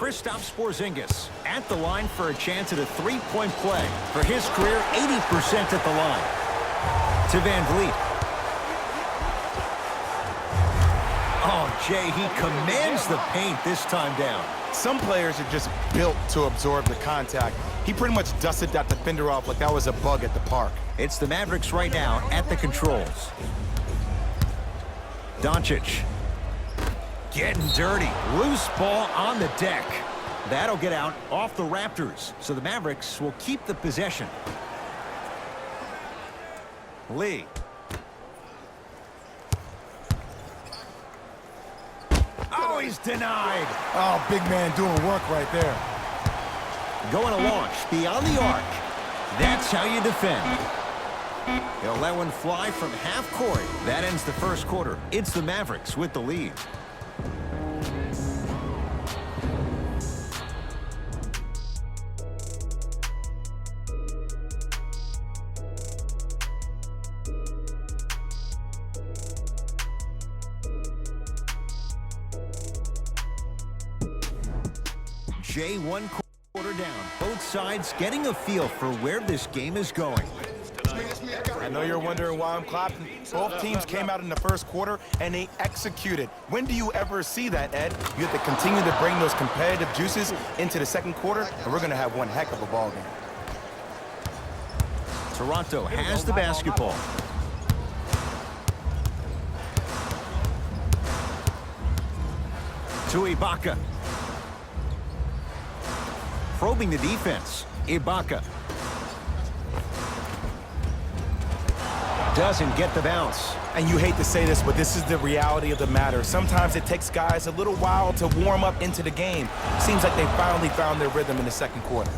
Kristaps Porzingis at the line for a chance at a three-point play. For his career, 80% at the line. To Van Vliet. Oh, Jay, he commands the paint this time down. Some players are just built to absorb the contact. He pretty much dusted that defender off like that was a bug at the park. It's the Mavericks right now at the controls. Doncic. Getting dirty. Loose ball on the deck. That'll get out off the Raptors. So the Mavericks will keep the possession. Lee. Oh, he's denied. Oh, big man doing work right there. Going to launch beyond the arc. That's how you defend. He'll let one fly from half court. That ends the first quarter. It's the Mavericks with the lead. Jay, one quarter down. Both sides getting a feel for where this game is going. I know you're wondering why I'm clapping. Both teams came out in the first quarter, and they executed. When do you ever see that, Ed? You have to continue to bring those competitive juices into the second quarter, and we're going to have one heck of a ball game. Toronto has the basketball. To Ibaka. Probing the defense. Ibaka. Doesn't get the bounce. And you hate to say this, but this is the reality of the matter. Sometimes it takes guys a little while to warm up into the game. Seems like they finally found their rhythm in the second quarter.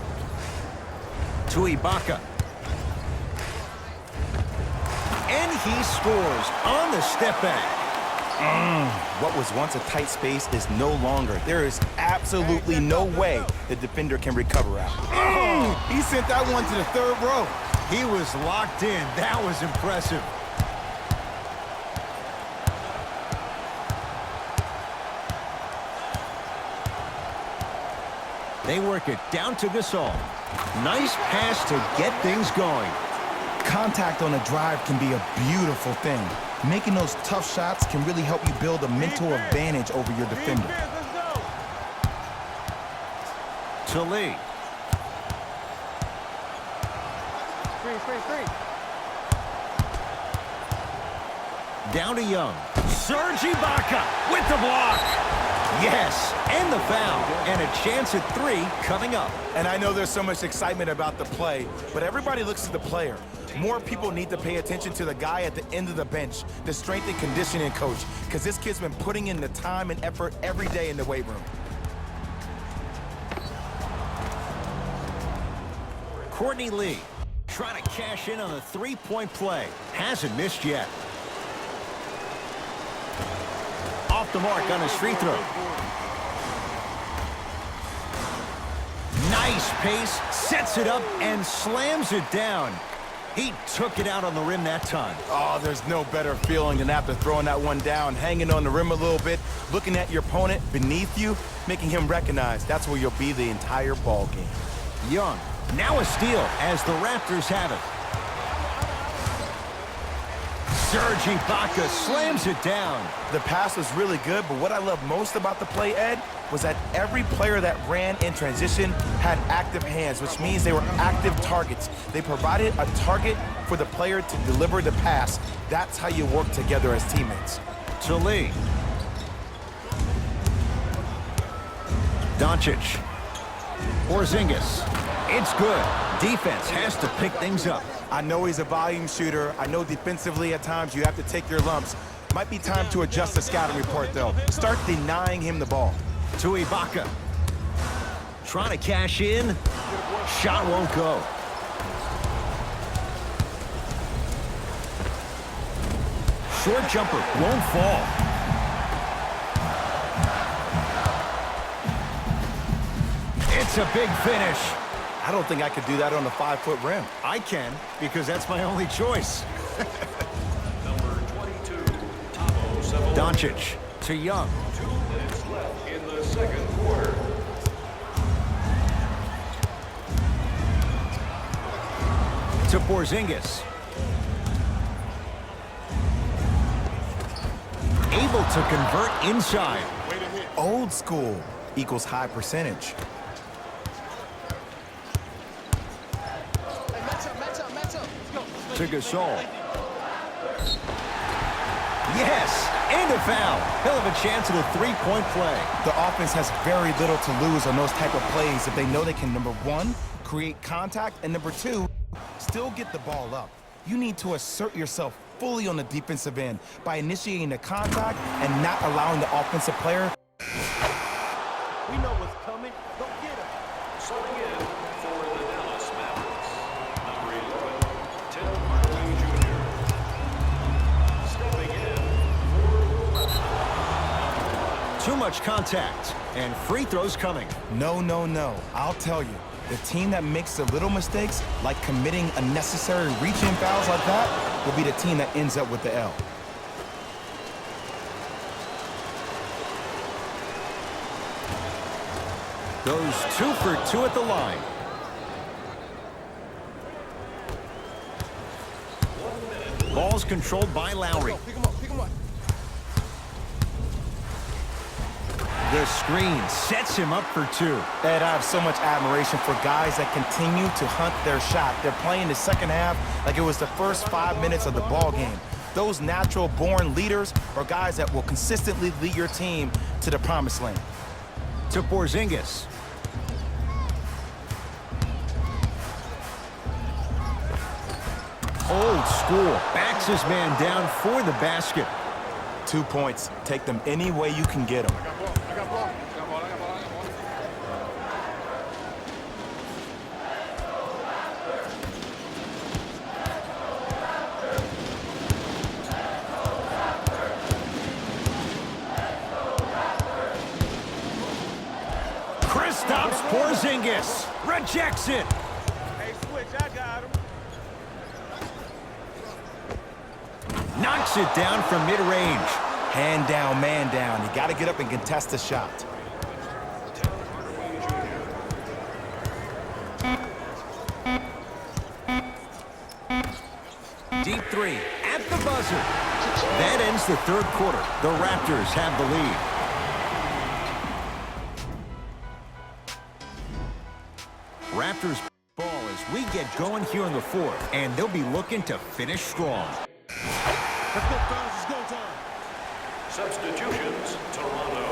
To Ibaka. And he scores on the step back. What was once a tight space is no longer. There is absolutely no way the defender can recover out. He sent that one to the third row. He was locked in. That was impressive. They work it down to Gasol. Nice pass to get things going. Contact on a drive can be a beautiful thing. Making those tough shots can really help you build a mental advantage over your defender. To Lee. Down to Young. Serge Ibaka with the block. Yes, and the foul. And a chance at three coming up. And I know there's so much excitement about the play, but everybody looks at the player. More people need to pay attention to the guy at the end of the bench, the strength and conditioning coach, because this kid's been putting in the time and effort every day in the weight room. Courtney Lee trying to cash in on a three-point play. Hasn't missed yet. Off the mark on his free throw. Nice pace, sets it up, and slams it down. He took it out on the rim that time. Oh, there's no better feeling than after throwing that one down, hanging on the rim a little bit, looking at your opponent beneath you, making him recognize that's where you'll be the entire ball game. Young, now a steal as the Raptors have it. Serge Ibaka slams it down. The pass was really good, but what I love most about the play, Ed, was that every player that ran in transition had active hands, which means they were active targets. They provided a target for the player to deliver the pass. That's how you work together as teammates. To Lee. Doncic. Porzingis. It's good. Defense has to pick things up. I know he's a volume shooter. I know defensively at times you have to take your lumps. Might be time to adjust the scouting report, though. Start denying him the ball. To Ibaka. Trying to cash in. Shot won't go. Short jumper won't fall. It's a big finish. I don't think I could do that on a 5-foot rim. I can, because that's my only choice. Number 22, Thabo Sefolosha. Doncic to Young. 2 minutes left in the second quarter. To Porzingis. Able to convert inside. Old school equals high percentage. To Gasol. Yes, and a foul. He'll have a chance at a three-point play. The offense has very little to lose on those type of plays if they know they can, number one, create contact, and number two, still get the ball up. You need to assert yourself fully on the defensive end by initiating the contact and not allowing the offensive player. We know what's coming. Go get him. Subbing in for the Dallas Mavericks, number 11, Tim Hardaway Jr. Stepping in. Too much contact, and free throws coming. No, no, no. I'll tell you, the team that makes the little mistakes, like committing unnecessary reaching fouls like that, will be the team that ends up with the L. Goes 2 for 2 at the line. Ball's controlled by Lowry. The screen sets him up for 2. Ed, I have so much admiration for guys that continue to hunt their shot. They're playing the second half like it was the first 5 minutes of the ball game. Those natural-born leaders are guys that will consistently lead your team to the promised land. To Porzingis. Old school. Backs his man down for the basket. 2 points. Take them any way you can get them. Kristaps Porzingis rejects it. Hey, switch, I got him. Knocks it down from mid-range. Hand down, man down. You got to get up and contest the shot. Deep 3 at the buzzer. That ends the third quarter. The Raptors have the lead. Raptors ball as we get going here in the fourth, and they'll be looking to finish strong. Let's go, guys. It's go time. Substitutions, Toronto.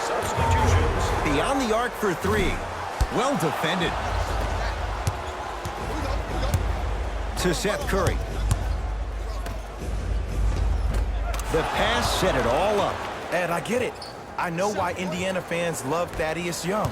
Substitutions. Beyond the arc for 3. Well defended. To Seth Curry. The pass set it all up. Ed, I get it. I know why Indiana fans love Thaddeus Young.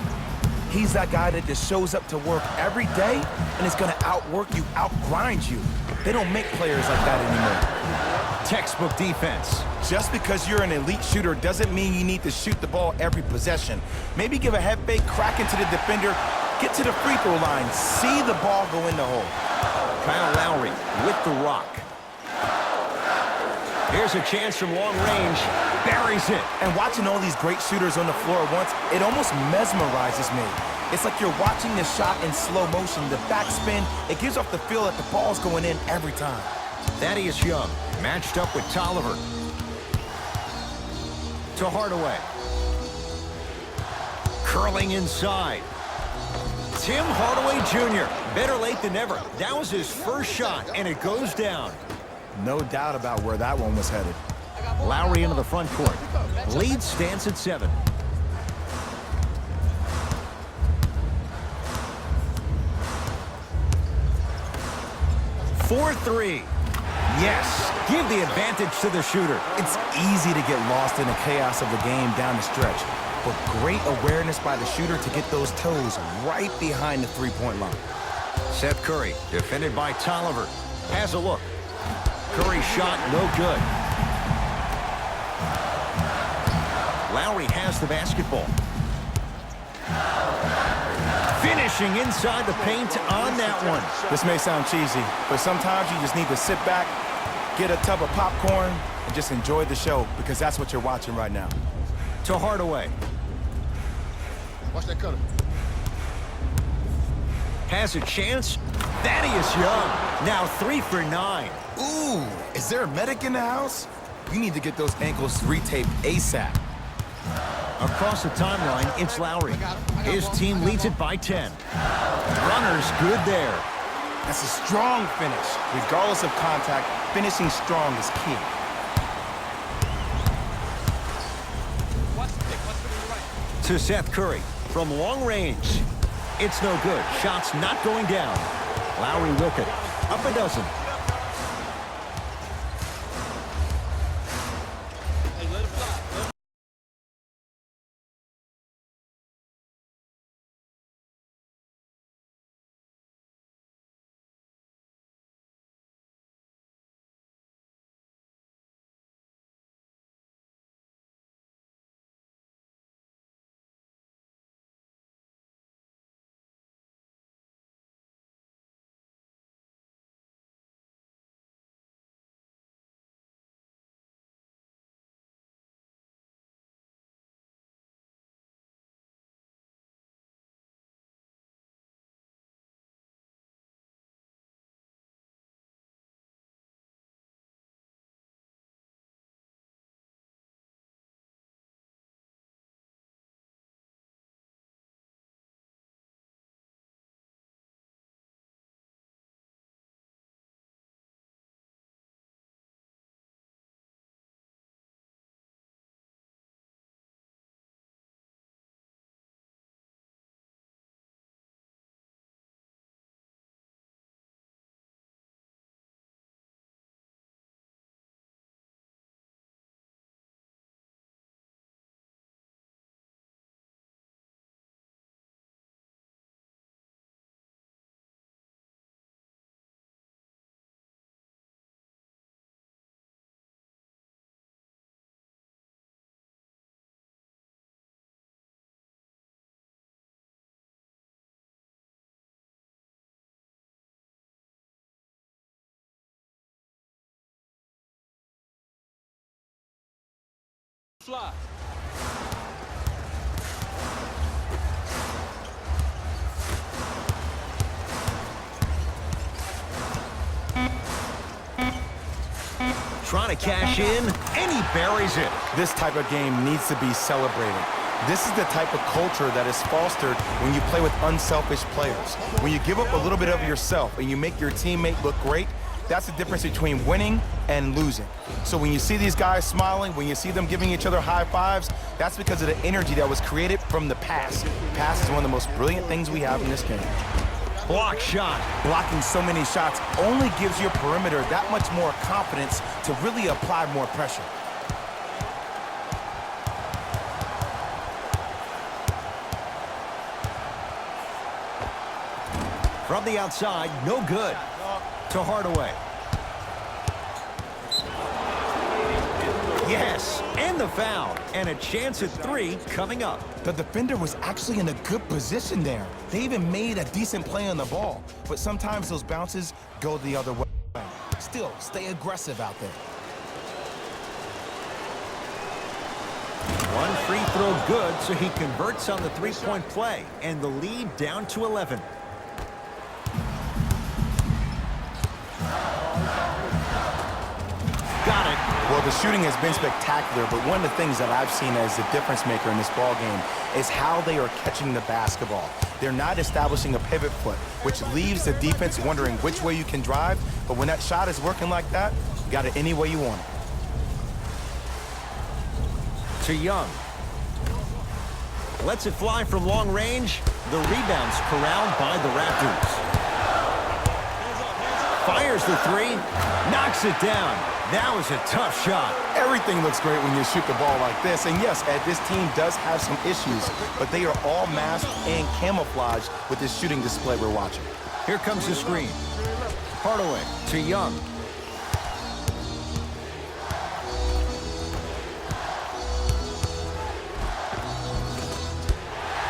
He's that guy that just shows up to work every day and is going to outwork you, outgrind you. They don't make players like that anymore. Textbook defense. Just because you're an elite shooter doesn't mean you need to shoot the ball every possession. Maybe give a head fake, crack into the defender, get to the free throw line, see the ball go in the hole. Kyle Lowry with the rock. Here's a chance from long range. Buries it. And watching all these great shooters on the floor at once, it almost mesmerizes me. It's like you're watching the shot in slow motion. The backspin, it gives off the feel that the ball's going in every time. Thaddeus Young matched up with Tolliver. To Hardaway. Curling inside. Tim Hardaway Jr. Better late than never. That was his first shot, and it goes down. No doubt about where that one was headed. Lowry into the front court. Lead stands at 7. For 3. Yes, give the advantage to the shooter. It's easy to get lost in the chaos of the game down the stretch, but great awareness by the shooter to get those toes right behind the three-point line. Seth Curry, defended by Tolliver. Has a look. Curry shot, no good. Lowry has the basketball. Finishing inside the paint on that one. This may sound cheesy, but sometimes you just need to sit back, get a tub of popcorn, and just enjoy the show, because that's what you're watching right now. To Hardaway. Watch that cutter. Has a chance. Thaddeus Young, now 3 for 9. Ooh, is there a medic in the house? You need to get those ankles retaped ASAP. Across the timeline, it's Lowry. His team leads it by 10. Runner's good there. That's a strong finish. Regardless of contact, finishing strong is key. To Seth Curry from long range. It's no good. Shots not going down. Lowry with it. Up a dozen. Fly. Trying to cash in, and he buries it. This type of game needs to be celebrated. This is the type of culture that is fostered when you play with unselfish players. When you give up a little bit of yourself and you make your teammate look great, that's the difference between winning and losing. So when you see these guys smiling, when you see them giving each other high fives, that's because of the energy that was created from the pass. Pass is one of the most brilliant things we have in this game. Block shot. Blocking so many shots only gives your perimeter that much more confidence to really apply more pressure. From the outside, no good. To Hardaway. Yes, and the foul. And a chance at 3 coming up. The defender was actually in a good position there. They even made a decent play on the ball. But sometimes those bounces go the other way. Still, stay aggressive out there. One free throw good, so he converts on the three-point play. And the lead down to 11. Got it. Well, the shooting has been spectacular, but one of the things that I've seen as the difference maker in this ball game is how they are catching the basketball. They're not establishing a pivot foot, which leaves the defense wondering which way you can drive, but when that shot is working like that, you got it any way you want it. To Young. Lets it fly from long range. The rebound's corralled by the Raptors. Fires the 3, knocks it down. That was a tough shot. Everything looks great when you shoot the ball like this. And yes, Ed, this team does have some issues, but they are all masked and camouflaged with this shooting display we're watching. Here comes the screen. Hardaway to Young.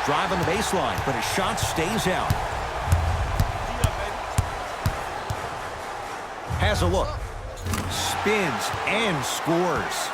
Drive on the baseline, but his shot stays out. Has a look. Spins and scores.